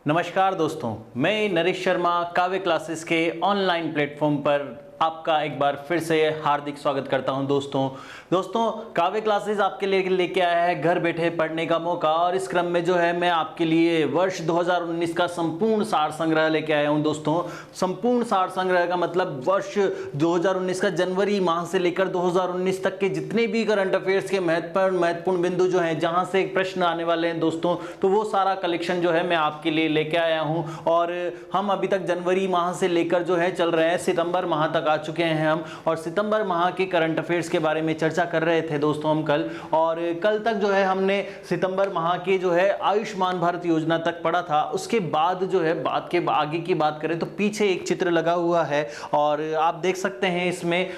नमस्कार दोस्तों, मैं नरेश शर्मा काव्य क्लासेस के ऑनलाइन प्लेटफॉर्म पर आपका एक बार फिर से हार्दिक स्वागत करता हूं। दोस्तों काव्य क्लासेस आपके लिए लेके आया है घर बैठे पढ़ने का मौका। और इस क्रम में जो है मैं आपके लिए वर्ष 2019 का संपूर्ण सार संग्रह लेके आया हूं। दोस्तों संपूर्ण सार संग्रह का मतलब वर्ष 2019 का जनवरी माह से लेकर 2019 तक के जितने भी करंट अफेयर्स के महत्वपूर्ण बिंदु जो हैं, जहां से एक प्रश्न आने वाले हैं दोस्तों, तो वो सारा कलेक्शन जो है मैं आपके लिए लेके आया हूं। और हम अभी तक जनवरी माह से लेकर जो है चल रहे हैं सितंबर माह तक आ चुके हैं हम। और सितंबर माह के करंट अफेयर्स के बारे में चर्चा कर रहे थे दोस्तों हम कल। और कल तक जो है हमने सितंबर माह के जो है आयुष्मान भारत योजना तक पढ़ा था। उसके बाद जो है बात के आगे की बात करें तो पीछे एक चित्र लगा हुआ है और आप देख सकते हैं इसमें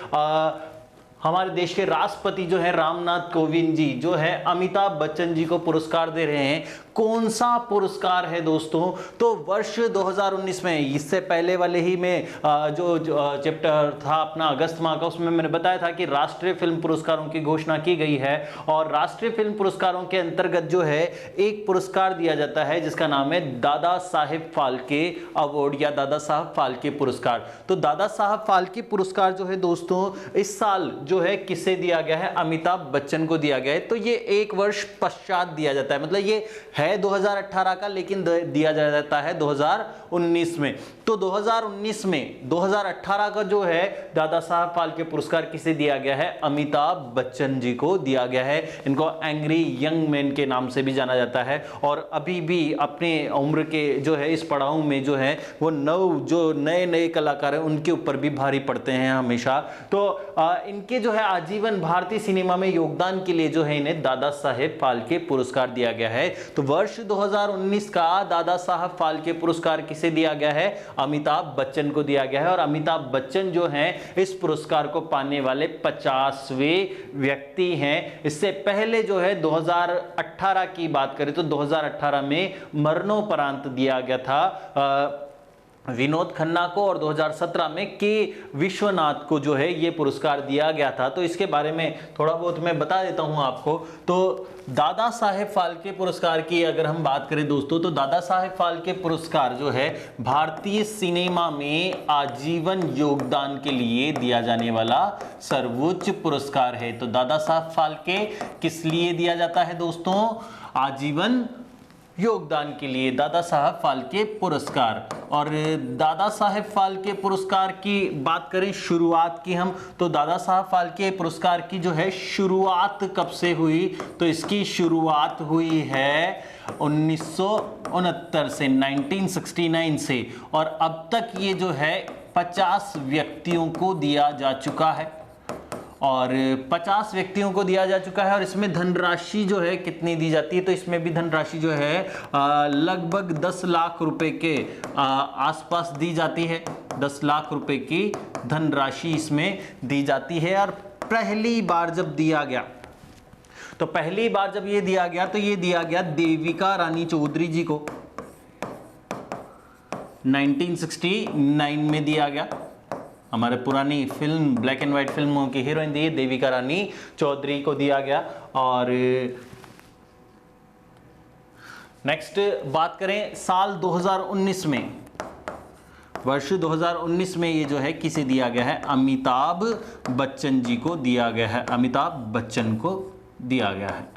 हमारे देश के राष्ट्रपति जो है रामनाथ कोविंद जी जो है अमिताभ बच्चन जी को पुरस्कार दे रहे हैं। कौन सा पुरस्कार है दोस्तों? तो वर्ष 2019 में, इससे पहले वाले ही में जो चैप्टर था अपना अगस्त माह का, उसमें मैंने बताया था कि राष्ट्रीय फिल्म पुरस्कारों की घोषणा की गई है। और राष्ट्रीय फिल्म पुरस्कारों के अंतर्गत जो है एक पुरस्कार दिया जाता है जिसका नाम है दादा साहेब फाल्के अवार्ड या दादा साहब फाल्के पुरस्कार। तो दादा साहब फाल्के पुरस्कार जो है दोस्तों इस साल जो है किसे दिया गया है? अमिताभ बच्चन को दिया गया है। तो ये एक वर्ष पश्चात दिया जाता है, मतलब ये है 2018 का लेकिन दिया जाता है 2019 में। तो 2019 में 2018 का जो है दादा साहब फाल्के पुरस्कार किसे दिया गया है? अमिताभ बच्चन जी को दिया गया है। इनको एंग्री यंग मैन के नाम से भी जाना जाता है और अभी भी अपने उम्र के जो है इस पड़ाव में जो है वो जो नए कलाकार हैं उनके ऊपर भी भारी पड़ते हैं हमेशा। तो इनके जो है आजीवन भारतीय सिनेमा में योगदान के लिए जो है इन्हें दादा साहेब फाल्के पुरस्कार दिया गया है। तो वर्ष 2019 का दादा साहब फाल्के पुरस्कार किसे दिया गया है? अमिताभ बच्चन को दिया गया है। और अमिताभ बच्चन जो हैं इस पुरस्कार को पाने वाले 50वें व्यक्ति हैं। इससे पहले जो है 2018 की बात करें तो 2018 में मरणोपरांत दिया गया था विनोद खन्ना को और 2017 में के विश्वनाथ को जो है ये पुरस्कार दिया गया था। तो इसके बारे में थोड़ा बहुत मैं बता देता हूं आपको। तो दादा साहेब फाल्के पुरस्कार की अगर हम बात करें दोस्तों तो दादा साहेब फाल्के पुरस्कार जो है भारतीय सिनेमा में आजीवन योगदान के लिए दिया जाने वाला सर्वोच्च पुरस्कार है। तो दादा साहेब फाल्के किस लिए दिया जाता है दोस्तों? आजीवन योगदान के लिए दादा साहब फाल्के पुरस्कार। और दादा साहेब फाल्के पुरस्कार की बात करें शुरुआत की हम, तो दादा साहब फाल्के पुरस्कार की जो है शुरुआत कब से हुई? तो इसकी शुरुआत हुई है 1969 से, 1969 से। और अब तक ये जो है 50 व्यक्तियों को दिया जा चुका है और 50 व्यक्तियों को दिया जा चुका है। और इसमें धनराशि जो है कितनी दी जाती है? तो इसमें भी धनराशि जो है लगभग 10 लाख रुपए के आसपास दी जाती है। 10 लाख रुपए की धनराशि इसमें दी जाती है। और पहली बार जब दिया गया तो पहली बार जब ये दिया गया तो ये दिया गया देविका रानी चौधरी जी को 1969 में दिया गया। हमारे पुरानी फिल्म ब्लैक एंड व्हाइट फिल्मों की हीरोइन दी देविका रानी चौधरी को दिया गया। और नेक्स्ट बात करें साल 2019 में, वर्ष 2019 में ये जो है किसे दिया गया है? अमिताभ बच्चन जी को दिया गया है। अमिताभ बच्चन को दिया गया है।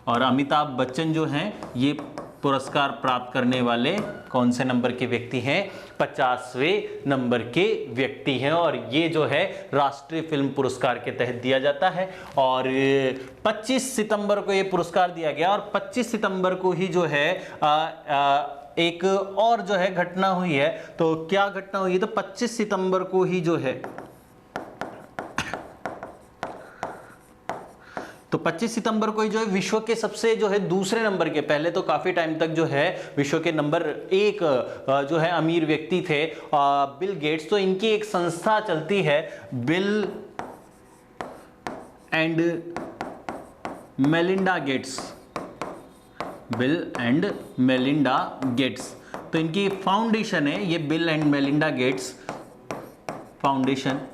और अमिताभ बच्चन जो हैं ये पुरस्कार प्राप्त करने वाले कौन से नंबर के व्यक्ति हैं? 50वें नंबर के व्यक्ति हैं। और ये जो है राष्ट्रीय फिल्म पुरस्कार के तहत दिया जाता है। और 25 सितंबर को ये पुरस्कार दिया गया। और 25 सितंबर को ही जो है एक और जो है घटना हुई है। तो क्या घटना हुई है? तो 25 सितंबर को ही जो है तो 25 सितंबर को ही जो है विश्व के सबसे जो है दूसरे नंबर के, पहले तो काफी टाइम तक जो है विश्व के नंबर 1 जो है अमीर व्यक्ति थे बिल गेट्स। तो इनकी एक संस्था चलती है bill and Melinda Gates, bill and Melinda Gates. तो इनकी फाउंडेशन है ये bill and Melinda Gates foundation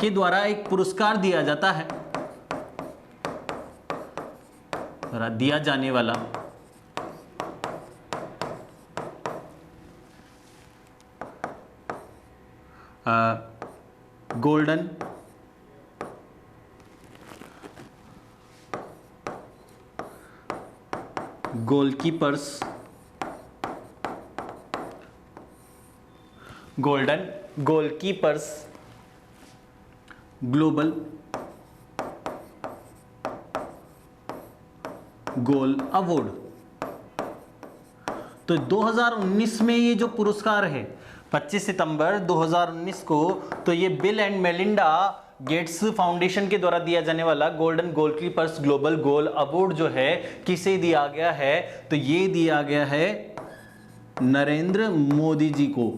के द्वारा एक पुरस्कार दिया जाता है, दिया जाने वाला गोल्डन गोलकीपर्स ग्लोबल गोल अवार्ड। तो 2019 में ये जो पुरस्कार है 25 सितंबर 2019 को, तो ये bill and Melinda Gates foundation के द्वारा दिया जाने वाला गोल्डन गोलकीपर्स ग्लोबल गोल अवार्ड जो है किसे दिया गया है, तो ये दिया गया है नरेंद्र मोदी जी को।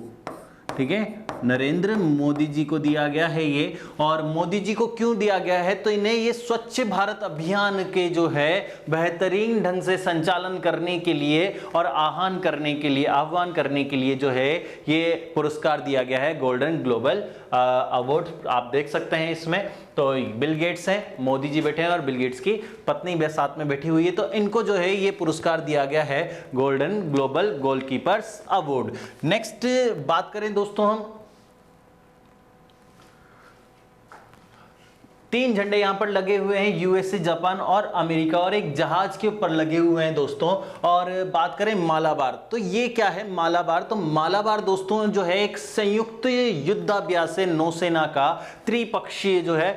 ठीक है, नरेंद्र मोदी जी को दिया गया है ये। और मोदी जी को क्यों दिया गया है, तो इन्हें ये स्वच्छ भारत अभियान के जो है बेहतरीन ढंग से संचालन करने के लिए और आह्वान करने के लिए जो है ये पुरस्कार दिया गया है गोल्डन ग्लोबल अवार्ड। आप देख सकते हैं इसमें तो बिल गेट्स हैं, मोदी जी बैठे हैं और बिल गेट्स की पत्नी भी साथ में बैठी हुई है, तो इनको जो है ये पुरस्कार दिया गया है golden global goalkeepers award. Next बात करें दोस्तों, हम 3 झंडे यहां पर लगे हुए हैं, यूएसए, जापान और अमेरिका, और एक जहाज के ऊपर लगे हुए हैं दोस्तों। और बात करें मालाबार, तो ये क्या है मालाबार, तो मालाबार दोस्तों जो है एक संयुक्त युद्धाभ्यास है नौसेना का, त्रिपक्षीय जो है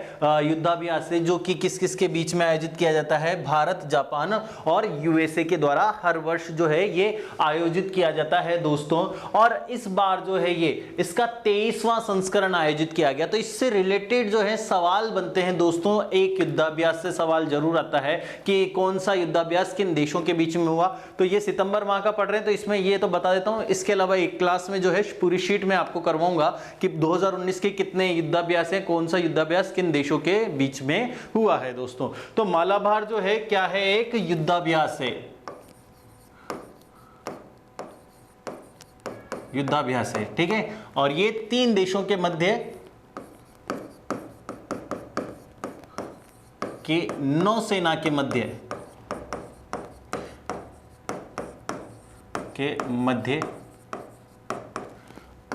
युद्धाभ्यास है, जो कि किस किस के बीच में आयोजित किया जाता है, भारत, जापान और यूएसए के द्वारा हर वर्ष जो है ये आयोजित किया जाता है दोस्तों। और इस बार जो है ये इसका 23वां संस्करण आयोजित किया गया। तो इससे रिलेटेड जो है सवाल बनते हैं दोस्तों, एक युद्धाभ्यास से सवाल जरूर आता है कि कौन सा युद्धाभ्यास किन देशों के बीच में हुआ, तो ये सितंबर माह का पढ़ रहे हैं तो इसमें ये तो बता देता हूं। इसके अलावा एक क्लास में जो है पूरी शीट में आपको करवाऊंगा कि 2019 के कितने युद्धाभ्यास हैं, कौन सा युद्धाभ्यास किन देशों के बीच में हुआ है दोस्तों। तो मालाबार जो है क्या है, एक युद्धाभ्यास है, युद्धाभ्यास है। ठीक है, और ये 3 देशों के मध्य कि नौसेना के मध्य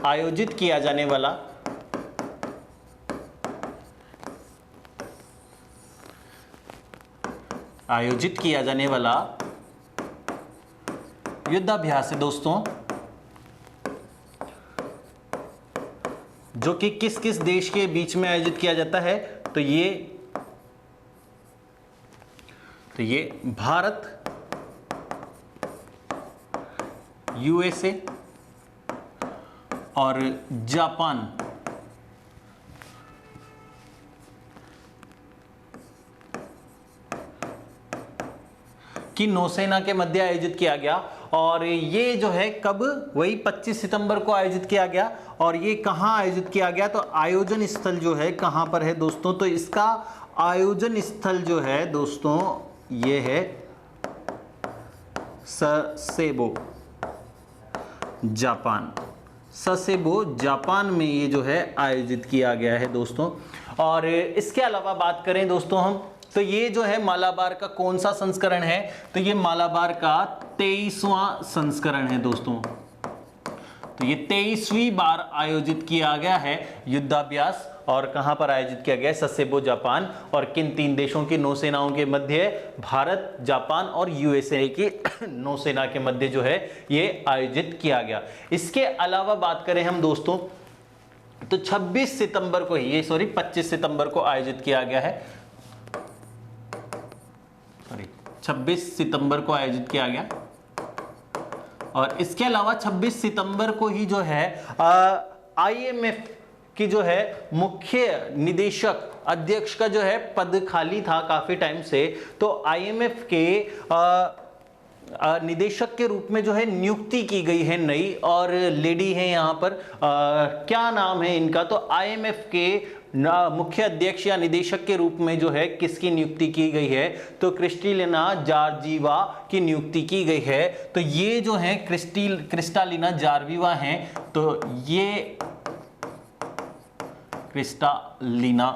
आयोजित किया जाने वाला युद्धाभ्यास है दोस्तों, जो कि किस किस देश के बीच में आयोजित किया जाता है, तो ये भारत, यूएसए और जापान की नौसेना के मध्य आयोजित किया गया। और ये जो है कब, वही 25 सितंबर को आयोजित किया गया। और ये कहां आयोजित किया गया, तो आयोजन स्थल जो है कहां पर है दोस्तों, तो इसका आयोजन स्थल जो है दोस्तों ये है ससेबो जापान में ये जो है आयोजित किया गया है दोस्तों। और इसके अलावा बात करें दोस्तों हम, तो ये जो है मालाबार का कौन सा संस्करण है, तो ये मालाबार का 23वां संस्करण है दोस्तों। तो ये 23वीं बार आयोजित किया गया है युद्धाभ्यास, और कहां पर आयोजित किया गया है, ससेबो जापान, और किन 3 देशों की नौसेनाओं के मध्य, भारत, जापान और यूएसए की नौसेना के मध्य जो है ये आयोजित किया गया। इसके अलावा बात करें हम दोस्तों, तो 26 सितंबर को ही 25 सितंबर को आयोजित किया गया है, 26 सितंबर को आयोजित किया गया। और इसके अलावा 26 सितंबर को ही जो है आईएमएफ की जो है मुख्य निदेशक अध्यक्ष का जो है पद खाली था काफी टाइम से, तो आईएमएफ के निदेशक के रूप में जो है नियुक्ति की गई है नई, और लेडी है यहाँ पर, क्या नाम है इनका, तो आईएमएफ के मुख्य अध्यक्ष या निदेशक के रूप में जो है किसकी नियुक्ति की गई है, तो क्रिस्टालिना जॉर्जिवा की नियुक्ति की गई है। तो ये जो है क्रिस्टालिना जॉर्जिवा हैं, तो ये क्रिस्टालिना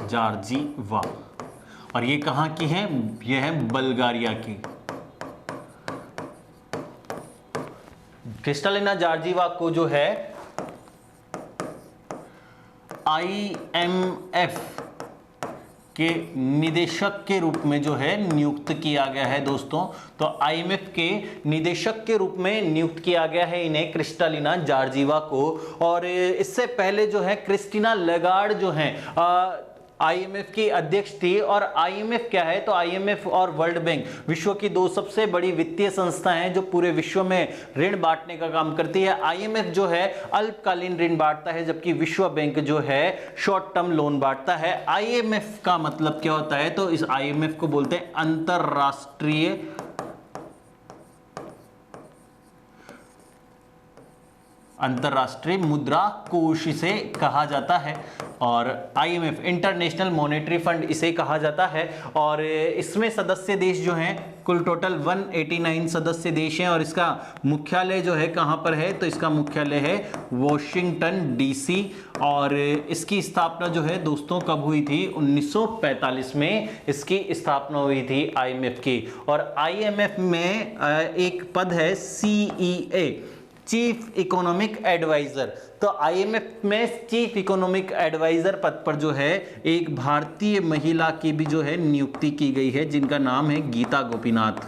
जॉर्जिवा, और ये कहाँ की है, ये है बल्गारिया की। क्रिस्टालिना जॉर्जीवा को जो है IMF के निदेशक के रूप में जो है नियुक्त किया गया है दोस्तों। तो IMF के निदेशक के रूप में नियुक्त किया गया है इन्हें, क्रिस्टालिना जॉर्जीवा को। और इससे पहले जो है क्रिस्टीना लेगार्ड जो है IMF की अध्यक्ष थी। और IMF क्या है, तो IMF और वर्ल्ड बैंक विश्व की दो सबसे बड़ी वित्तीय संस्थाएं हैं जो पूरे विश्व में ऋण बांटने का काम करती है। IMF जो है अल्पकालीन ऋण बांटता है, जबकि विश्व बैंक जो है शॉर्ट टर्म लोन बांटता है। IMF का मतलब क्या होता है, तो इस IMF को बोलते हैं अंतरराष्ट्रीय मुद्रा कोष इसे कहा जाता है। और IMF इंटरनेशनल मॉनेटरी फंड इसे कहा जाता है। और इसमें सदस्य देश जो हैं कुल टोटल 189 सदस्य देश हैं। और इसका मुख्यालय जो है कहाँ पर है, तो इसका मुख्यालय है वॉशिंगटन DC। और इसकी स्थापना जो है दोस्तों कब हुई थी, 1945 में इसकी स्थापना हुई थी IMF की। और IMF में एक पद है CEA, चीफ इकोनॉमिक एडवाइजर। तो IMF में चीफ इकोनॉमिक एडवाइजर पद पर जो है एक भारतीय महिला की भी जो है नियुक्ति की गई है, जिनका नाम है गीता गोपीनाथ।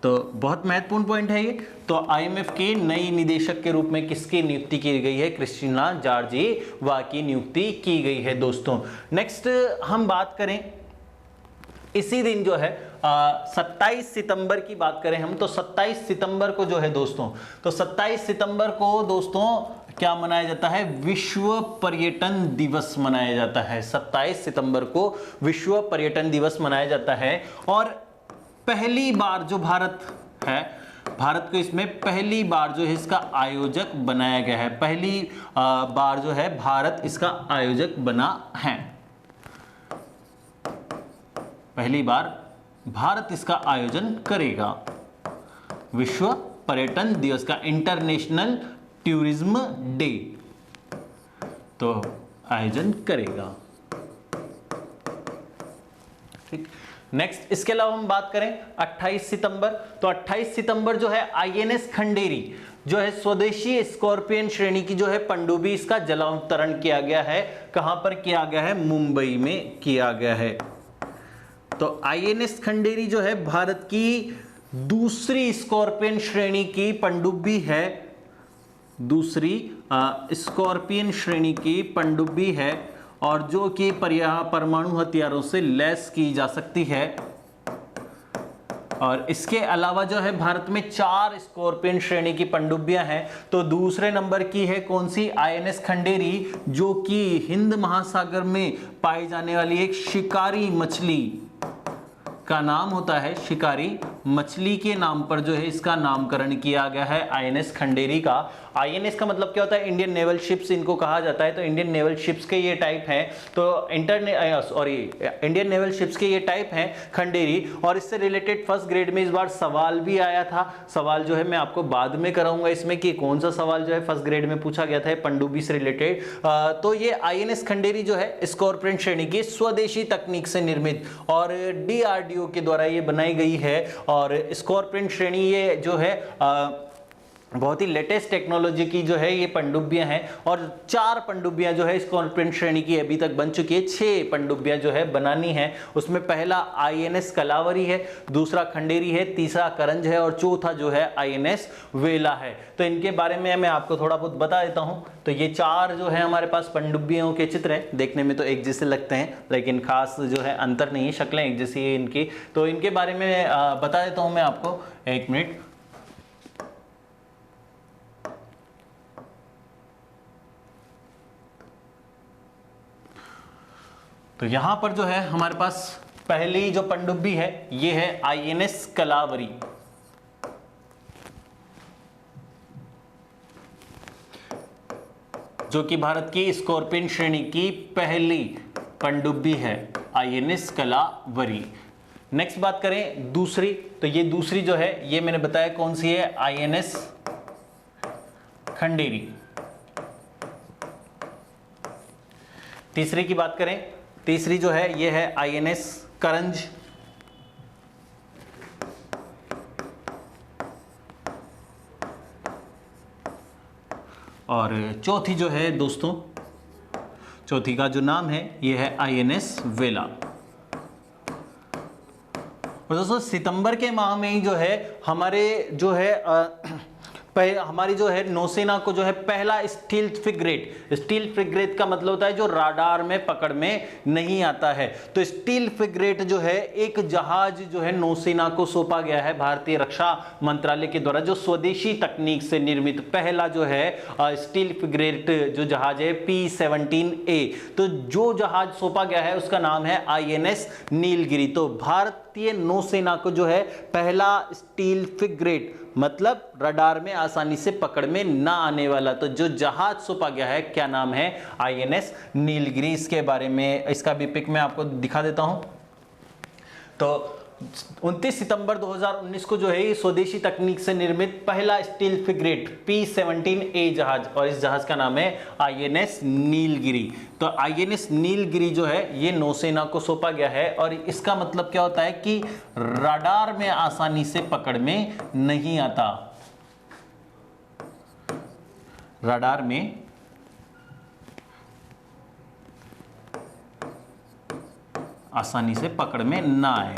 तो बहुत महत्वपूर्ण पॉइंट है ये। तो IMF के नई निदेशक के रूप में किसकी नियुक्ति की गई है, क्रिस्टीना जॉर्जीवा की नियुक्ति की गई है दोस्तों। नेक्स्ट हम बात करें इसी दिन जो है 27 सितंबर की बात करें हम, तो 27 सितंबर को जो है दोस्तों, तो 27 सितंबर को दोस्तों क्या मनाया जाता है, विश्व पर्यटन दिवस मनाया जाता है। 27 सितंबर को विश्व पर्यटन दिवस मनाया जाता है। और पहली बार जो भारत है, भारत को इसमें पहली बार जो है इसका आयोजक बनाया गया है। पहली बार जो है भारत इसका आयोजक बना है। पहली बार भारत इसका आयोजन करेगा, विश्व पर्यटन दिवस का, इंटरनेशनल टूरिज्म डे, तो आयोजन करेगा। ठीक, नेक्स्ट इसके अलावा हम बात करें 28 सितंबर, तो 28 सितंबर जो है INS खंडेरी जो है स्वदेशी स्कॉर्पियन श्रेणी की जो है पनडुब्बी, इसका जलावतरण किया गया है। कहां पर किया गया है, मुंबई में किया गया है। तो INS खंडेरी जो है भारत की दूसरी स्कॉर्पियन श्रेणी की पनडुब्बी है, दूसरी स्कॉर्पियन श्रेणी की पनडुब्बी है, और जो कि परमाणु हथियारों से लैस की जा सकती है। और इसके अलावा जो है भारत में 4 स्कॉर्पियन श्रेणी की पनडुब्बियां हैं। तो दूसरे नंबर की है कौन सी, INS खंडेरी, जो कि हिंद महासागर में पाई जाने वाली एक शिकारी मछली का नाम होता है, शिकारी मछली के नाम पर जो है इसका नामकरण किया गया है INS खंडेरी का। INS का मतलब क्या होता है, इंडियन नेवल शिप्स इनको कहा जाता है। तो इंडियन नेवल शिप्स के ये टाइप हैं, तो इंडियन नेवल शिप्स के ये टाइप हैं खंडेरी। और इससे रिलेटेड फर्स्ट ग्रेड में इस बार सवाल भी आया था। सवाल जो है मैं आपको बाद में कराऊंगा इसमें कि कौन सा सवाल जो है फर्स्ट ग्रेड में पूछा गया था पनडुब्बी से रिलेटेड। तो ये INS खंडेरी जो है स्कॉर्पियन श्रेणी की स्वदेशी तकनीक से निर्मित और DRDO के द्वारा ये बनाई गई है। और स्कॉर्पियन श्रेणी ये जो है बहुत ही लेटेस्ट टेक्नोलॉजी की जो है ये पनडुब्बियां हैं। और 4 पनडुब्बियां जो है स्कॉर्पियन श्रेणी की अभी तक बन चुकी है। 6 पनडुब्बियां जो है बनानी है। उसमें पहला INS कलावरी है, दूसरा खंडेरी है, तीसरा करंज है, और चौथा जो है INS वेला है। तो इनके बारे में मैं आपको थोड़ा बहुत बता देता हूं। तो ये 4 जो है हमारे पास पनडुब्बियों के चित्र हैं, देखने में तो एक जैसे लगते हैं लेकिन खास जो है अंतर नहीं है, शक्लें एक जैसी है इनकी। तो इनके बारे में बता देता हूं मैं आपको, एक मिनट। तो यहां पर जो है हमारे पास पहली जो पनडुब्बी है ये है INS कलावरी। जो कि भारत की स्कॉर्पियन श्रेणी की पहली पनडुब्बी है, INS कलावरी। नेक्स्ट बात करें दूसरी, तो ये दूसरी जो है ये मैंने बताया कौन सी है, INS खंडेरी। तीसरे की बात करें तीसरी जो है ये है INS करंज, और चौथी जो है दोस्तों, चौथी का जो नाम है ये है INS वेला। और दोस्तों सितंबर के माह में ही जो है हमारे जो है हमारी जो है नौसेना को जो है पहला स्टील फ्रिगेट, स्टील फ्रिगेट का मतलब होता है जो राडार में पकड़ में नहीं आता है, तो स्टील फ्रिगेट जो है एक जहाज जो है नौसेना को सौंपा गया है भारतीय रक्षा मंत्रालय के द्वारा, जो स्वदेशी तकनीक से निर्मित पहला जो है स्टील फ्रिगेट जो जहाज है P-17A। तो जो जहाज सौंपा गया है उसका नाम है INS नीलगिरी। तो भारतीय नौसेना को जो है पहला स्टील फ्रिगेट मतलब रडार में आसानी से पकड़ में ना आने वाला तो जो जहाज सौंपा गया है, क्या नाम है? INS नीलगिरी। इसके बारे में इसका भी पिक मैं आपको दिखा देता हूं। तो 29 सितंबर 2019 को जो है ये स्वदेशी तकनीक से निर्मित पहला स्टील फ्रिगेट P-17A जहाज, और इस जहाज का नाम है INS नीलगिरी। तो INS नीलगिरी जो है ये नौसेना को सौंपा गया है, और इसका मतलब क्या होता है कि रडार में आसानी से पकड़ में नहीं आता, रडार में आसानी से पकड़ में ना आए।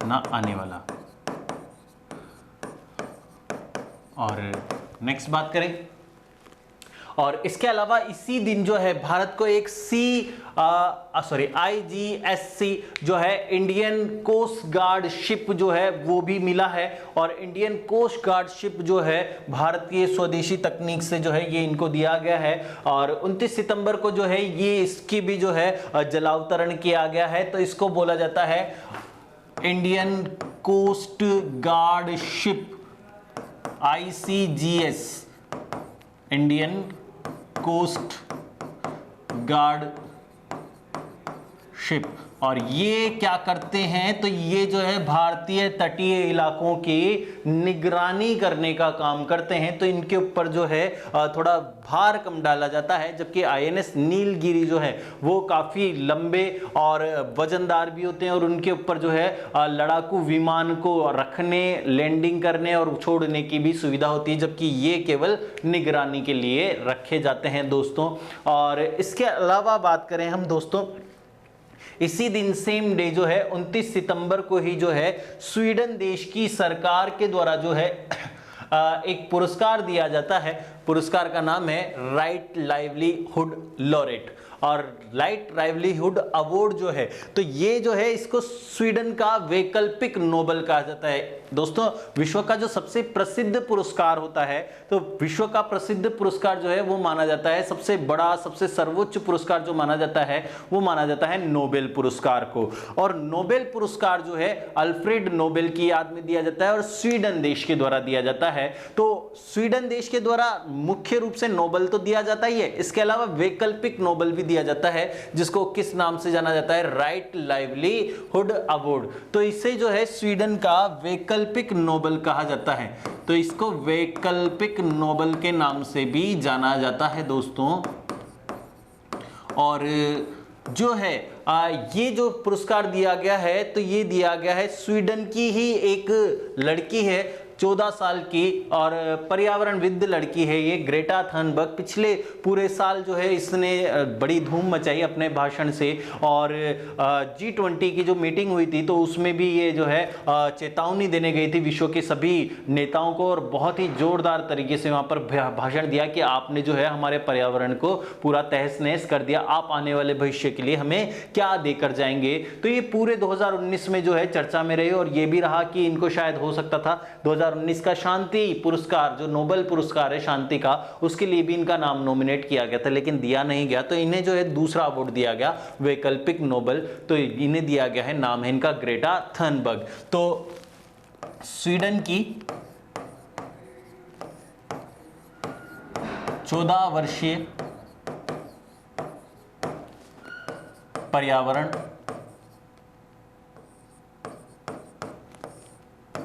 ना आने वाला। और नेक्स्ट बात करें, और इसके अलावा इसी दिन जो है भारत को एक IGSC जो है इंडियन कोस्ट गार्ड शिप जो है वो भी मिला है, और इंडियन कोस्ट गार्ड शिप जो है भारतीय स्वदेशी तकनीक से जो है ये इनको दिया गया है। और 29 सितंबर को जो है ये इसकी भी जो है जलावतरण किया गया है। तो इसको बोला जाता है Indian coast guard ship ICGS, Indian coast guard ship. और ये क्या करते हैं, तो ये जो है भारतीय तटीय इलाकों की निगरानी करने का काम करते हैं। तो इनके ऊपर जो है थोड़ा भार कम डाला जाता है, जबकि INS नीलगिरी जो है वो काफी लंबे और वजनदार भी होते हैं, और उनके ऊपर जो है लड़ाकू विमान को रखने, लैंडिंग करने और छोड़ने की भी सुविधा होती है, जबकि ये केवल निगरानी के लिए रखे जाते हैं दोस्तों। और इसके अलावा बात करें हम दोस्तों, इसी दिन सेम डे जो है 29 सितंबर को ही जो है स्वीडन देश की सरकार के द्वारा जो है एक पुरस्कार दिया जाता है। पुरस्कार का नाम है राइट लाइवलीहुड लॉरेट, और राइट लाइवलीहुड अवार्ड जो है तो ये जो है इसको स्वीडन का वैकल्पिक नोबेल कहा जाता है। दोस्तों विश्व का जो सबसे प्रसिद्ध पुरस्कार होता है, तो विश्व का प्रसिद्ध पुरस्कार जो है वो माना जाता है, सबसे बड़ा सबसे सर्वोच्च पुरस्कार जो माना जाता है वो माना जाता है नोबेल पुरस्कार को। और नोबेल पुरस्कार जो है अल्फ्रेड नोबेल की याद में दिया जाता है और स्वीडन देश के द्वारा दिया जाता है। तो स्वीडन देश के द्वारा मुख्य रूप से नोबेल तो दिया जाता ही है, इसके अलावा वैकल्पिक नोबेल भी दिया जाता है, जिसको किस नाम से जाना जाता है? Right livelihood award. तो इसे जो है स्वीडन का वैकल्पिक नोबेल कहा जाता है, तो इसको वैकल्पिक नोबेल के नाम से भी जाना जाता है दोस्तों। और जो है ये जो पुरस्कार दिया गया है तो ये दिया गया है स्वीडन की ही एक लड़की है, 14 साल की और पर्यावरणविद लड़की है ये, ग्रेटा थनबर्ग। पिछले पूरे साल जो है इसने बड़ी धूम मचाई अपने भाषण से, और G20 की जो मीटिंग हुई थी तो उसमें भी ये जो है चेतावनी देने गई थी विश्व के सभी नेताओं को, और बहुत ही जोरदार तरीके से वहां पर भाषण दिया कि आपने जो है हमारे पर्यावरण को पूरा तहस नहस कर दिया, आप आने वाले भविष्य के लिए हमें क्या देकर जाएंगे। तो ये पूरे 2019 में जो है चर्चा में रही, और ये भी रहा कि इनको शायद हो सकता था 2019 का शांति पुरस्कार जो नोबेल पुरस्कार है शांति का, उसके लिए भी इनका नाम नॉमिनेट किया गया था, लेकिन दिया नहीं गया। तो इन्हें जो है दूसरा अवार्ड दिया गया वैकल्पिक नोबेल, तो इन्हें दिया गया है, नाम है इनका ग्रेटा थनबर्ग। तो स्वीडन की 14 वर्षीय पर्यावरण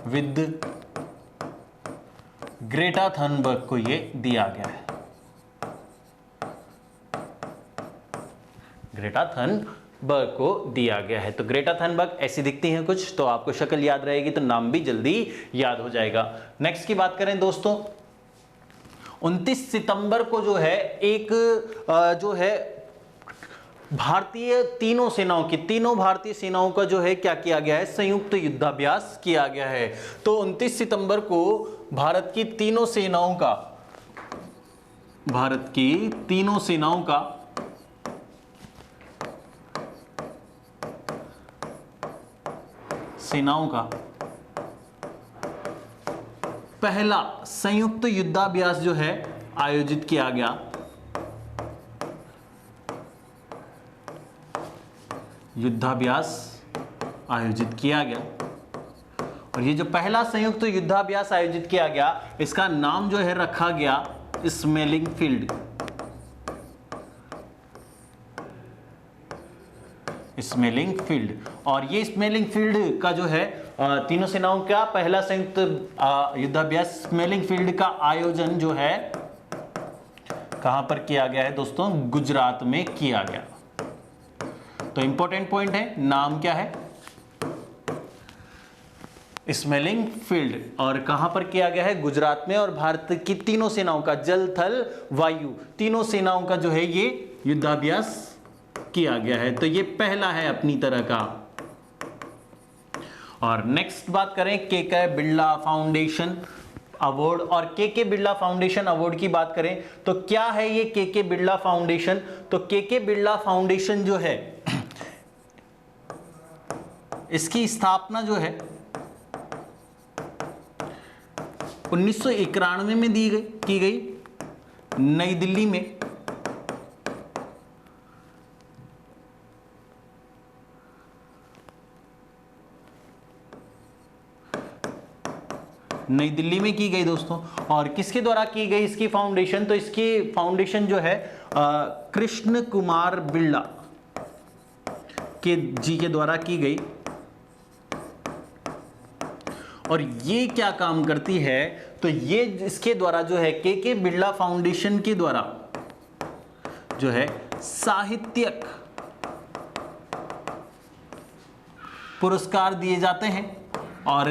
विद ग्रेटा थनबर्ग को ये दिया गया है। ग्रेटा थनबर्ग को दिया गया है। तो ग्रेटा थनबर्ग ऐसी दिखती हैं कुछ, तो आपको शक्ल याद रहेगी तो नाम भी जल्दी याद हो जाएगा। नेक्स्ट की बात करें दोस्तों, 29 सितंबर को जो है एक जो है भारतीय तीनों भारतीय सेनाओं का जो है क्या किया गया है, संयुक्त युद्धाभ्यास किया गया है। तो 29 सितंबर को भारत की तीनों सेनाओं का पहला संयुक्त युद्धाभ्यास जो है आयोजित किया गया। और ये जो पहला संयुक्त युद्धाभ्यास आयोजित किया गया, इसका नाम जो है रखा गया स्मेलिंग फील्ड। और ये स्मेलिंग फील्ड का जो है तीनों सेनाओं का पहला संयुक्त युद्धाभ्यास स्मेलिंग फील्ड का आयोजन जो है कहां पर किया गया है दोस्तों, गुजरात में किया गया। तो इंपॉर्टेंट पॉइंट है, नाम क्या है, स्मेलिंग फील्ड, और कहां पर किया गया है, गुजरात में। और भारत की तीनों सेनाओं का, जल थल वायु तीनों सेनाओं का जो है ये युद्धाभ्यास किया गया है। तो ये पहला है अपनी तरह का। और नेक्स्ट बात करें के बिरला फाउंडेशन अवार्ड, और के बिरला फाउंडेशन अवार्ड की बात करें तो क्या है ये के बिरला फाउंडेशन। तो के बिरला फाउंडेशन जो है, इसकी स्थापना जो है 1991 में की गई नई दिल्ली में। नई दिल्ली में की गई दोस्तों। और किसके द्वारा की गई इसकी फाउंडेशन, तो इसकी फाउंडेशन जो है कृष्ण कुमार बिरला जी के द्वारा की गई। और ये क्या काम करती है, तो ये इसके द्वारा जो है के बिरला फाउंडेशन के द्वारा जो है साहित्यिक पुरस्कार दिए जाते हैं। और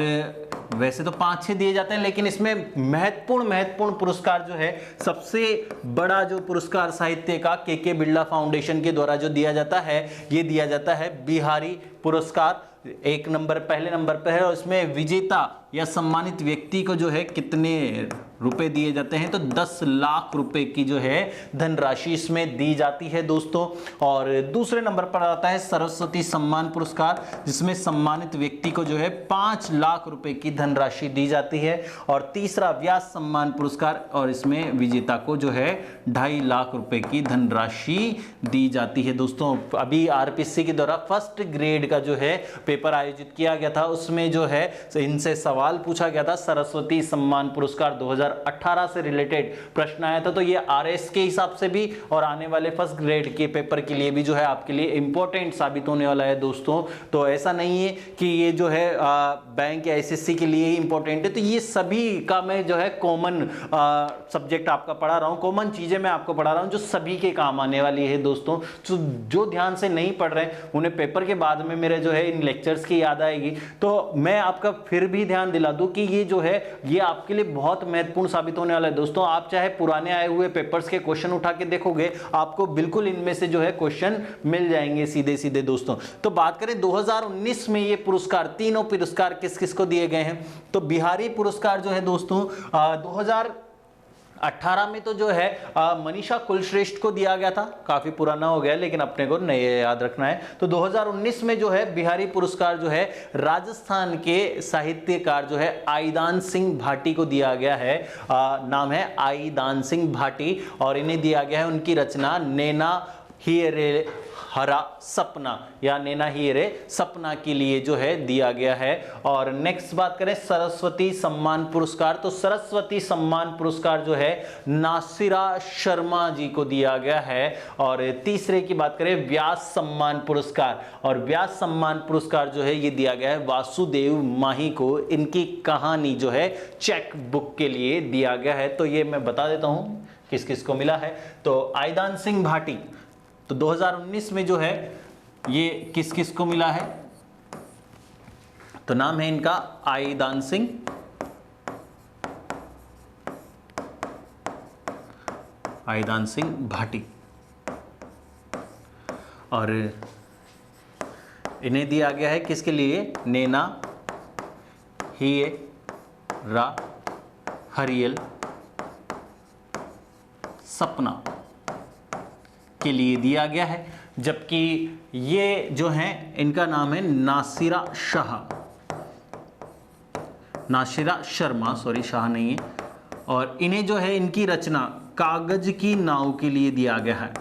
वैसे तो 5-6 दिए जाते हैं, लेकिन इसमें महत्वपूर्ण पुरस्कार जो है, सबसे बड़ा जो पुरस्कार साहित्य का के बिरला फाउंडेशन के द्वारा जो दिया जाता है, ये दिया जाता है बिहारी पुरस्कार। पहले नंबर पर है। और इसमें विजेता या सम्मानित व्यक्ति को जो है कितने रुपए दिए जाते हैं, तो 10 लाख रुपए की जो है धनराशि इसमें दी जाती है दोस्तों। और दूसरे नंबर पर आता है सरस्वती सम्मान पुरस्कार, जिसमें सम्मानित व्यक्ति को जो है 5 लाख रुपए की धनराशि दी जाती है। और तीसरा व्यास सम्मान पुरस्कार, और इसमें विजेता को जो है 2.5 लाख रुपए की धनराशि दी जाती है दोस्तों। अभी आरपीसी के द्वारा फर्स्ट ग्रेड का जो है पेपर आयोजित किया गया था, उसमें जो है इनसे सवाल पूछा गया था। सरस्वती सम्मान पुरस्कार 2018 से रिलेटेड प्रश्न आया था। तो ये आरएस के हिसाब से भी और आने वाले फर्स्ट ग्रेड के पेपर के लिए भी जो है आपके लिए इंपॉर्टेंट साबित होने वाला है दोस्तों। तो ऐसा नहीं है कि ये जो है बैंक या एसएससी के लिए ही इंपॉर्टेंट है। तो ये सभी का मैं जो है कॉमन सब्जेक्ट आपका पढ़ा रहा हूँ, कॉमन चीजें मैं आपको पढ़ा रहा हूँ जो सभी के काम आने वाली है दोस्तों। तो जो ध्यान से नहीं पढ़ रहे उन्हें पेपर के बाद में मेरे जो है इन लेक्चर्स की याद आएगी। तो मैं आपका फिर भी ध्यान दिला दूं कि ये जो है ये आपके लिए बहुत महत्वपूर्ण साबित होने वाला है दोस्तों। आप चाहे पुराने आए हुए पेपर्स के क्वेश्चन उठा के देखोगे, आपको बिल्कुल इनमें से जो है क्वेश्चन मिल जाएंगे सीधे सीधे दोस्तों। तो बात करें 2019 में ये पुरस्कार, तीनों पुरस्कार किस किस को दिए गए हैं, तो बिहारी पुरस्कार जो है दोस्तों 2018 में तो जो है मनीषा कुलश्रेष्ठ को दिया गया था। काफी पुराना हो गया लेकिन अपने को नए याद रखना है। तो 2019 में जो है बिहारी पुरस्कार जो है राजस्थान के साहित्यकार जो है आईदान सिंह भाटी को दिया गया है। नाम है आईदान सिंह भाटी और इन्हें दिया गया है उनकी रचना नैना हरा सपना या नैना ही रे सपना के लिए जो है दिया गया है। और नेक्स्ट बात करें सरस्वती सम्मान पुरस्कार, तो सरस्वती सम्मान पुरस्कार जो है नासिरा शर्मा जी को दिया गया है। और तीसरे की बात करें व्यास सम्मान पुरस्कार, और व्यास सम्मान पुरस्कार जो है ये दिया गया है वासुदेव माही को, इनकी कहानी जो है चेक बुक के लिए दिया गया है। तो ये मैं बता देता हूं किस किस को मिला है। तो आईदान सिंह भाटी, तो 2019 में जो है ये किस किस को मिला है, तो नाम है इनका आईदान सिंह, आईदान सिंह भाटी, और इन्हें दिया गया है किसके लिए, नैना ही रा हरियल सपना के लिए दिया गया है। जबकि ये जो है इनका नाम है नासिरा शाह, नासिरा शर्मा, सॉरी शाह नहीं है, और इन्हें जो है इनकी रचना कागज की नाव के लिए दिया गया है।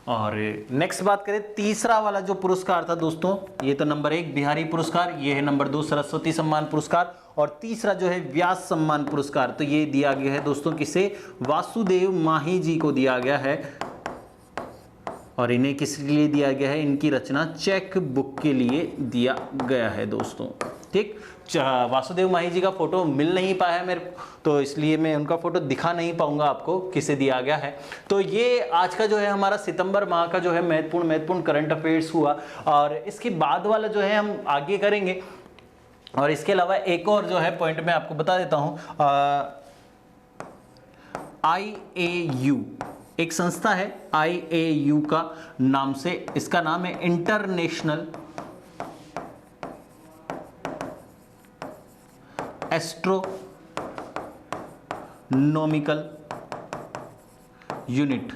और नेक्स्ट बात करें तीसरा वाला जो पुरस्कार था दोस्तों, ये तो नंबर 1 बिहारी पुरस्कार, ये है नंबर 2 सरस्वती सम्मान पुरस्कार, और तीसरा जो है व्यास सम्मान पुरस्कार, तो ये दिया गया है दोस्तों किसे, वासुदेव माही जी को दिया गया है। और इन्हें किस लिए दिया गया है, इनकी रचना चेक बुक के लिए दिया गया है दोस्तों। ठीक, वासुदेव माही जी का फोटो मिल नहीं पाया मेरे को, तो इसलिए मैं उनका फोटो दिखा नहीं पाऊंगा आपको किसे दिया गया है। तो ये आज का जो है हमारा सितंबर माह का जो है महत्वपूर्ण करंट अफेयर्स हुआ। और इसके बाद वाला जो है हम आगे करेंगे। और इसके अलावा एक और जो है पॉइंट मैं आपको बता देता हूं, IAU एक संस्था है, IAU का नाम से, इसका नाम है इंटरनेशनल एस्ट्रोनॉमिकल यूनिट,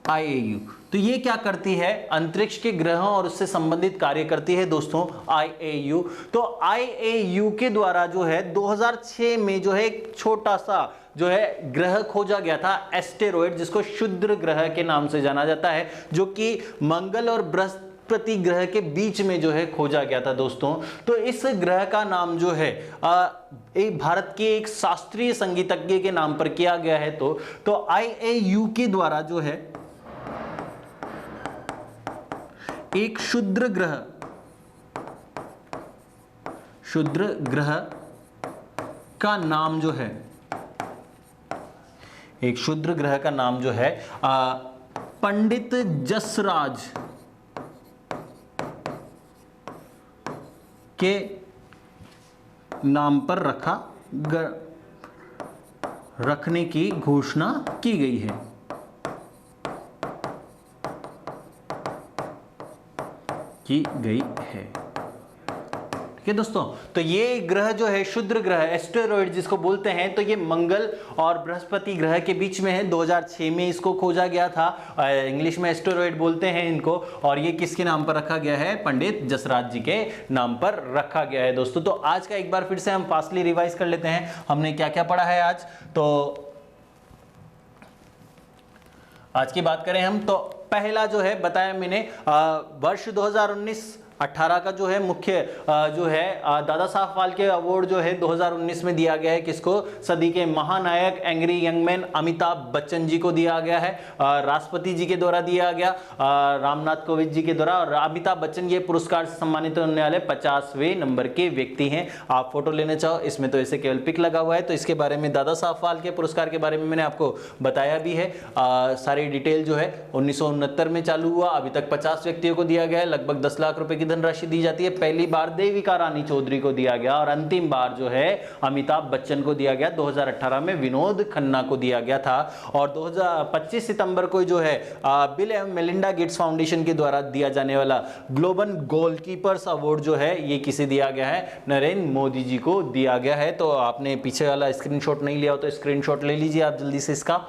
IAU। तो ये क्या करती है, अंतरिक्ष के ग्रहों और उससे संबंधित कार्य करती है दोस्तों IAU। तो IAU के द्वारा जो है 2006 में जो है एक छोटा सा जो है ग्रह खोजा गया था, एस्टेरॉयड, जिसको क्षुद्र ग्रह के नाम से जाना जाता है, जो कि मंगल और बृहस्पति ग्रह के बीच में जो है खोजा गया था दोस्तों। तो इस ग्रह का नाम जो है एक भारत के एक शास्त्रीय संगीतज्ञ के नाम पर किया गया है। तो IAU के द्वारा जो है एक क्षुद्र ग्रह का नाम जो है, एक क्षुद्र ग्रह का नाम जो है पंडित जसराज के नाम पर रखने की घोषणा की गई है। ठीक है दोस्तों, तो ये ग्रह जो है क्षुद्र ग्रह एस्टेरॉयड जिसको बोलते हैं, तो ये मंगल और बृहस्पति ग्रह के बीच में है। 2006 में इसको खोजा गया था, इंग्लिश में एस्टेरॉयड बोलते हैं इनको। और ये किसके नाम पर रखा गया है, पंडित जसराज जी के नाम पर रखा गया है दोस्तों। तो आज का एक बार फिर से हम फास्टली रिवाइज कर लेते हैं, हमने क्या क्या पढ़ा है आज। तो आज की बात करें हम, तो पहला जो है बताया मैंने, वर्ष 2019-18 का जो है मुख्य जो है दादा साहब फाल्के अवार्ड जो है 2019 में दिया गया है किसको, सदी के महानायक angry young man Amitabh Bachchan ji को दिया गया है। राष्ट्रपति जी के द्वारा दिया गया, रामनाथ कोविंद जी के द्वारा। और अमिताभ बच्चन ये पुरस्कार से सम्मानित होने वाले 50वें नंबर के व्यक्ति हैं। आप फोटो लेना चाहो, इसमें तो ऐसे केवल पिक लगा हुआ है, तो इसके बारे में दादा साहब फाल्के पुरस्कार के बारे में मैंने आपको बताया भी है। सारी डिटेल जो है 1969 में चालू हुआ, अभी तक 50 व्यक्तियों को दिया गया है, लगभग 10 लाख रुपए की धनराशि दी जाती है। पहली बार देविका रानी चौधरी को दिया गया और अंतिम बार जो है अमिताभ बच्चन को दिया गया। 2018 में विनोद खन्ना को दिया गया था। और 25 सितंबर को जो है bill and Melinda Gates foundation के द्वारा दिया जाने वाला ग्लोबल गोलकीपर्स अवार्ड जो है ये किसे दिया गया है, नरेंद्र मोदी जी को दिया गया है। तो आपने पीछे वाला स्क्रीनशॉट नहीं लिया हो तो स्क्रीनशॉट ले लीजिए आप जल्दी से इसका।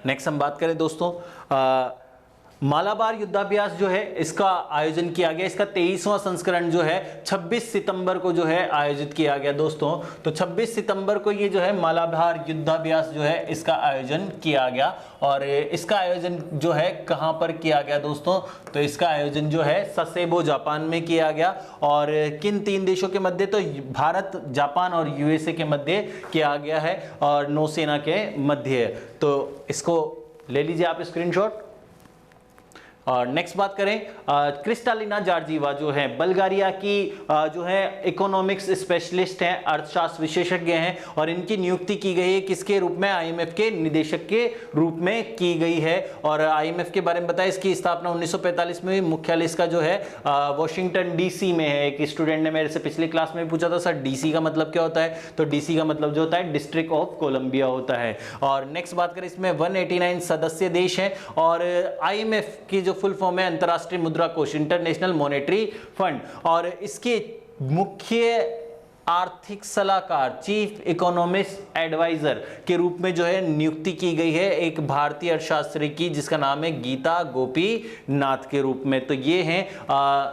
नेक्स्ट हम बात करें दोस्तों मालाबार युद्धाभ्यास जो है इसका आयोजन किया गया, इसका 23वां संस्करण जो है 26 सितंबर को जो है आयोजित किया गया दोस्तों। तो 26 सितंबर को ये जो है मालाबार युद्धाभ्यास जो है इसका आयोजन किया गया। और इसका आयोजन जो है कहां पर किया गया दोस्तों, तो इसका आयोजन जो है ससेबो जापान में किया गया। और किन 3 देशों के मध्य, तो भारत, जापान और यूएसए के मध्य किया गया है और नौसेना के मध्य। तो इसको ले लीजिए आप स्क्रीनशॉट। और नेक्स्ट बात करें, क्रिस्टालिना जॉर्जीवा जो है बल्गारिया की जो है इकोनॉमिक्स स्पेशलिस्ट हैं, अर्थशास्त्र विशेषज्ञ हैं। और इनकी नियुक्ति की गई है किसके रूप में, आईएमएफ के निदेशक के रूप में की गई है। और आईएमएफ के बारे में बताया, इसकी स्थापना 1945 में हुई। मुख्यालय इसका जो है वॉशिंगटन डीसी में है। एक स्टूडेंट ने मेरे से पिछली क्लास में पूछा था, सर डीसी का मतलब क्या होता है, तो डीसी का मतलब जो होता है डिस्ट्रिक्ट ऑफ कोलंबिया होता है। और नेक्स्ट बात करें, इसमें 189 सदस्य देश हैं। और आईएमएफ की जो फुल फॉर्म है अंतरराष्ट्रीय मुद्रा कोष, इंटरनेशनल मॉनेटरी फंड। और इसके मुख्य आर्थिक सलाहकार, चीफ इकोनॉमिस्ट एडवाइजर के रूप में जो है नियुक्ति की गई है एक भारतीय अर्थशास्त्री की, जिसका नाम है गीता गोपीनाथ के रूप में। तो ये हैं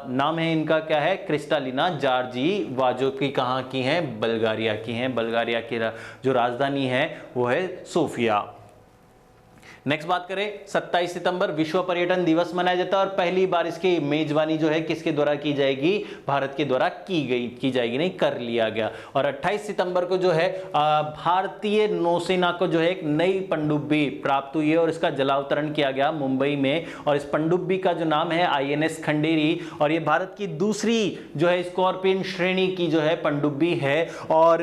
नाम है इनका क्या है, क्रिस्टालिना जॉर्जीवा, जो कि कहाँ की हैं, बल्गारिया की हैं। बल्गारिया की जो राजधानी है वो है सोफिया। नेक्स्ट बात करें, 27 सितंबर विश्व पर्यटन दिवस मनाया जाता है। और पहली बार इसकी मेजबानी जो है किसके द्वारा की जाएगी, भारत के द्वारा की जाएगी, नहीं कर लिया गया। और 28 सितंबर को जो है भारतीय नौसेना को जो है एक नई पनडुब्बी प्राप्त हुई है और इसका जलावतरण किया गया मुंबई में। और इस पनडुब्बी का जो नाम है INS खंडेरी। और ये भारत की दूसरी जो है स्कॉर्पियन श्रेणी की जो है पनडुब्बी है। और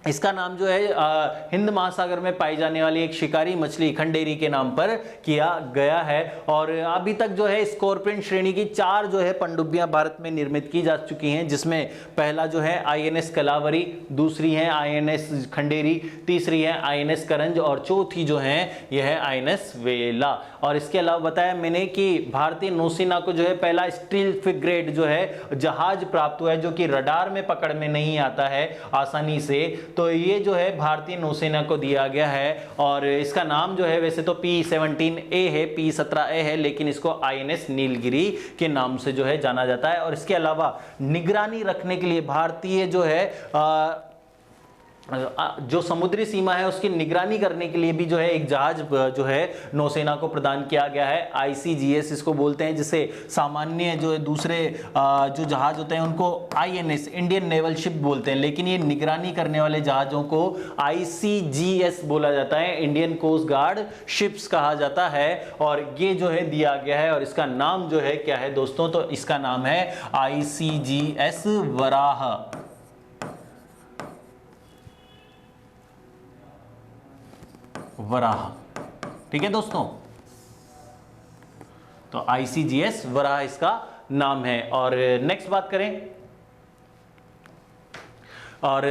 इसका नाम जो है हिंद महासागर में पाई जाने वाली एक शिकारी मछली खंडेरी के नाम पर किया गया है। और अभी तक जो है स्कॉर्पियन श्रेणी की 4 जो है पनडुब्बियां भारत में निर्मित की जा चुकी हैं, जिसमें पहला जो है INS कलावरी, दूसरी है INS खंडेरी, तीसरी है INS करंज और चौथी जो है यह है INS वेला। और इसके अलावा बताया मैंने कि भारतीय नौसेना को जो है पहला स्टील फ्रिगेट जो है जहाज प्राप्त हुआ है, जो कि रडार में पकड़ में नहीं आता है आसानी से। तो ये जो है भारतीय नौसेना को दिया गया है। और इसका नाम जो है वैसे तो P-17A है, P-17A है, लेकिन इसको INS नीलगिरी के नाम से जो है जाना जाता है। और इसके अलावा निगरानी रखने के लिए भारतीय जो है जो समुद्री सीमा है उसकी निगरानी करने के लिए भी जो है एक जहाज जो है नौसेना को प्रदान किया गया है, ICGS इसको बोलते हैं, जिसे सामान्य जो दूसरे जो जहाज होते हैं उनको INS इंडियन नेवल शिप बोलते हैं, लेकिन ये निगरानी करने वाले जहाजों को ICGS बोला जाता है, इंडियन कोस्ट गार्ड शिप्स कहा जाता है। और ये जो है दिया गया है और इसका नाम जो है क्या है दोस्तों, तो इसका नाम है ICGS वराह। वराह, ठीक है दोस्तों, तो ICGS वराह इसका नाम है। और नेक्स्ट बात करें, और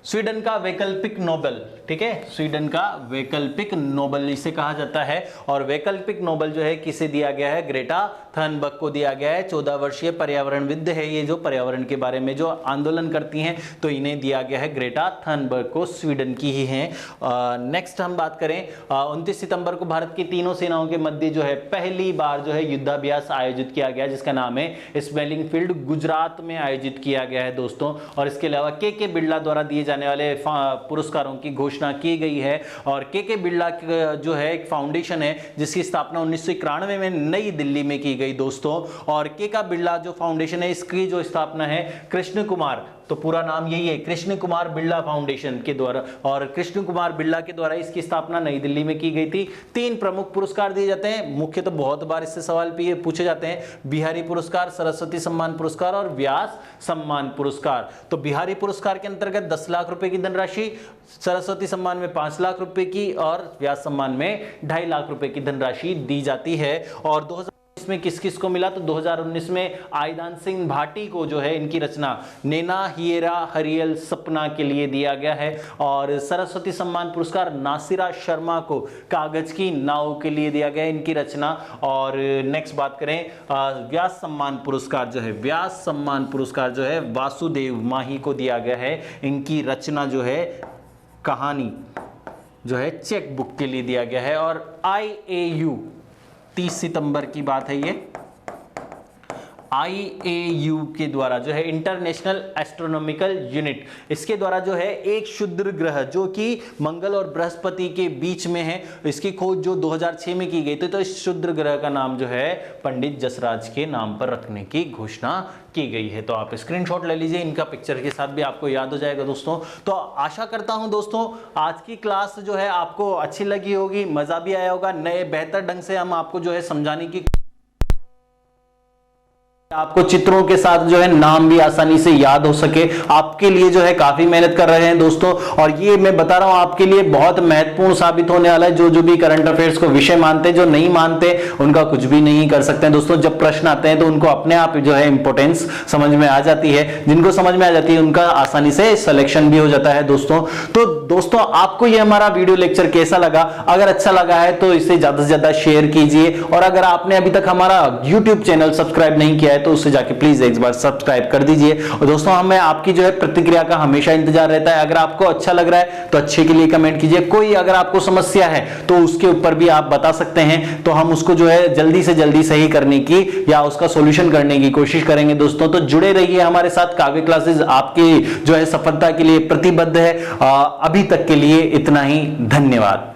स्वीडन का वैकल्पिक नोबेल, ठीक है, स्वीडन का वैकल्पिक नोबेल इसे कहा जाता है। और वैकल्पिक नोबेल जो है किसे दिया गया है, ग्रेटा थनबर्ग को दिया गया है। 14 वर्षीय पर्यावरणविद है ये, जो पर्यावरण के बारे में जो आंदोलन करती हैं, तो इन्हें दिया गया है, ग्रेटा थनबर्ग को, स्वीडन की ही हैं। नेक्स्ट हम बात करें, 29 सितंबर को भारत की तीनों सेनाओं के मध्य जो है पहली बार जो है युद्धाभ्यास आयोजित किया गया, जिसका नाम है स्मेलिंग फील्ड, गुजरात में आयोजित किया गया है दोस्तों। और इसके अलावा के बिरला द्वारा दिए जाने वाले पुरस्कारों की घोषणा की गई है। और के बिरला जो है एक फाउंडेशन है जिसकी स्थापना 1991 में नई दिल्ली में की गई दोस्तों। और के बिरला जो फाउंडेशन है इसकी जो स्थापना है कृष्ण कुमार, तो पूरा नाम यही है, कृष्ण कुमार बिरला फाउंडेशन के द्वारा। और कृष्ण कुमार बिरला के द्वारा इसकी स्थापना नई दिल्ली में की गई थी। 3 प्रमुख पुरस्कार दिए जाते हैं, मुख्य तो बहुत बार इससे सवाल पूछे जाते हैं, बिहारी पुरस्कार, सरस्वती सम्मान पुरस्कार और व्यास सम्मान पुरस्कार। तो बिहारी पुरस्कार के अंतर्गत 10 लाख रुपए की धनराशि, सरस्वती सम्मान में 5 लाख रुपए की और व्यास सम्मान में 2.5 लाख रुपए की धनराशि दी जाती है। और 2019 में किस किस को मिला, तो 2019 में आईदान सिंह भाटी को जो है इनकी रचना नैना हियरा हरियल सपना के लिए दिया गया है। और सरस्वती सम्मान पुरस्कार नासिरा शर्मा को कागज की नाव के लिए दिया गया है, इनकी रचना। और नेक्स्ट बात करें, व्यास सम्मान पुरस्कार जो है, व्यास सम्मान पुरस्कार जो है वासुदेव माही को दिया गया है, इनकी रचना जो है कहानी जो है चेक बुक के लिए दिया गया है। और IAU 30 सितंबर की बात है ये। IAU के द्वारा जो है, इंटरनेशनल एस्ट्रोनॉमिकल यूनिट, इसके द्वारा जो है एक क्षुद्र ग्रह जो कि मंगल और बृहस्पति के बीच में है, इसकी खोज जो 2006 में की गई थी। तो इस क्षुद्र ग्रह का नाम जो है पंडित जसराज के नाम पर रखने की घोषणा की गई है। तो आप स्क्रीनशॉट ले लीजिए, इनका पिक्चर के साथ भी आपको याद हो जाएगा दोस्तों। तो आशा करता हूं दोस्तों आज की क्लास जो है आपको अच्छी लगी होगी, मजा भी आया होगा। नए बेहतर ढंग से हम आपको जो है समझाने की, आपको चित्रों के साथ जो है नाम भी आसानी से याद हो सके, आपके लिए जो है काफी मेहनत कर रहे हैं दोस्तों। और ये मैं बता रहा हूं आपके लिए बहुत महत्वपूर्ण साबित होने वाला है। जो भी करंट अफेयर्स को विषय मानते, जो नहीं मानते उनका कुछ भी नहीं कर सकते हैं दोस्तों। जब प्रश्न आते हैं तो उनको अपने आप जो है इंपोर्टेंस समझ में आ जाती है, जिनको समझ में आ जाती है उनका आसानी से सिलेक्शन भी हो जाता है दोस्तों। तो दोस्तों आपको ये हमारा वीडियो लेक्चर कैसा लगा? अगर अच्छा लगा है तो इसे ज्यादा से ज्यादा शेयर कीजिए, और अगर आपने अभी तक हमारा YouTube चैनल सब्सक्राइब नहीं किया है तो उससे जाके प्लीज एक बार सब्सक्राइब कर दीजिए। और दोस्तों हमें आपकी जो है प्रतिक्रिया का हमेशा इंतजार रहता है। अगर आपको अच्छा लग रहा है तो अच्छे के लिए कमेंट कीजिए, कोई अगर आपको समस्या है तो उसके ऊपर भी आप बता सकते हैं, तो हम उसको जो है जल्दी से जल्दी सही करने की या उसका सॉल्यूशन करने की कोशिश करेंगे दोस्तों। तो जुड़े रहिए हमारे साथ। काव्य क्लासेस आपकी जो है सफलता के लिए प्रतिबद्ध है। अभी तक के लिए इतना ही, धन्यवाद।